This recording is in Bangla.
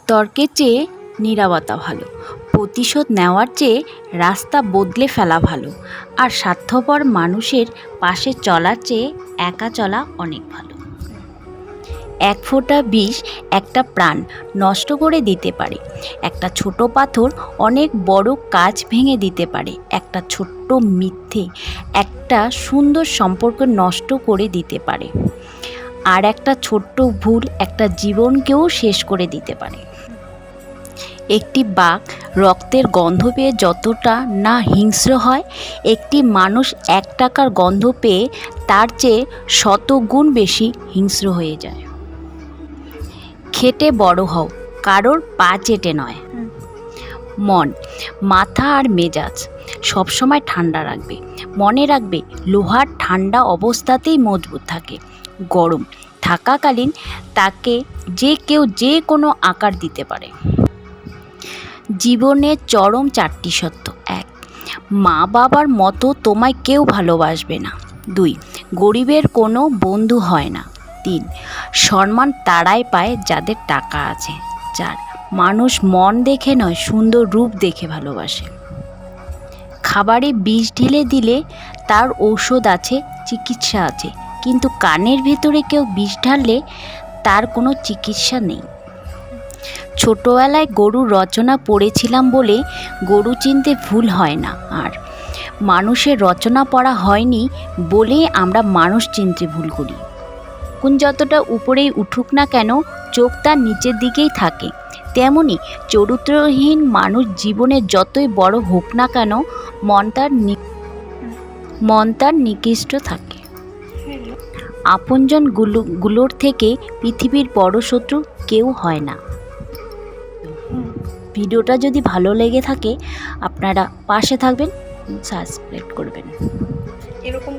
তর্কের চেয়ে নীরবতা ভালো, প্রতিশোধ নেওয়ার চেয়ে রাস্তা বদলে ফেলা ভালো, আর স্বার্থপর মানুষের পাশে চলার চেয়ে একা চলা অনেক ভালো। এক ফোঁটা বিষ একটা প্রাণ নষ্ট করে দিতে পারে, একটা ছোট পাথর অনেক বড় কাজ ভেঙে দিতে পারে, একটা ছোট্ট মিথ্যে একটা সুন্দর সম্পর্ক নষ্ট করে দিতে পারে, আর একটা ছোট্ট ভুল একটা জীবনকেও শেষ করে দিতে পারে। একটি বাঘ রক্তের গন্ধ পেয়ে যতটা না হিংস্র হয়, একটি মানুষ 1 টাকার গন্ধ পেয়ে তার চেয়ে 100 গুণ বেশি হিংস্র হয়ে যায়। খেটে বড় হও, কারোর পা চেটে নয়। মন, মাথা আর মেজাজ সবসময় ঠান্ডা রাখবে। মনে রাখবে, লোহার ঠান্ডা অবস্থাতেই মজবুত থাকে, গরম থাকাকালীন তাকে যে কেউ যে কোনো আকার দিতে পারে। জীবনের চরম 4টি সত্য: 1. মা বাবার মতো তোমায় কেউ ভালোবাসবে না। 2. গরিবের কোনো বন্ধু হয় না। 3. সম্মান তারাই পায় যাদের টাকা আছে। 4. মানুষ মন দেখে নয়, সুন্দর রূপ দেখে ভালোবাসে। খাবারে বিষ ঢেলে দিলে তার ঔষধ আছে, চিকিৎসা আছে, কিন্তু কানের ভেতরে কেউ বিষ ঢাললে তার কোনো চিকিৎসা নেই। ছোটবেলায় গরুর রচনা পড়েছিলাম বলে গরু চিনতে ভুল হয় না, আর মানুষের রচনা পড়া হয়নি বলেই আমরা মানুষ চিনতে ভুল করি। কোন যতটা উপরেই উঠুক না কেন, চোখ তার নিচের দিকেই থাকে। তেমনি চরিত্রহীন মানুষ জীবনে যতই বড় হোক না কেন, মন তার নিকৃষ্ট থাকে। আপনজন গুলোর থেকে পৃথিবীর বড় শত্রু কেউ হয় না। ভিডিওটা যদি ভালো লেগে থাকে আপনারা পাশে থাকবেন, সাবস্ক্রাইব করবেন। এরকম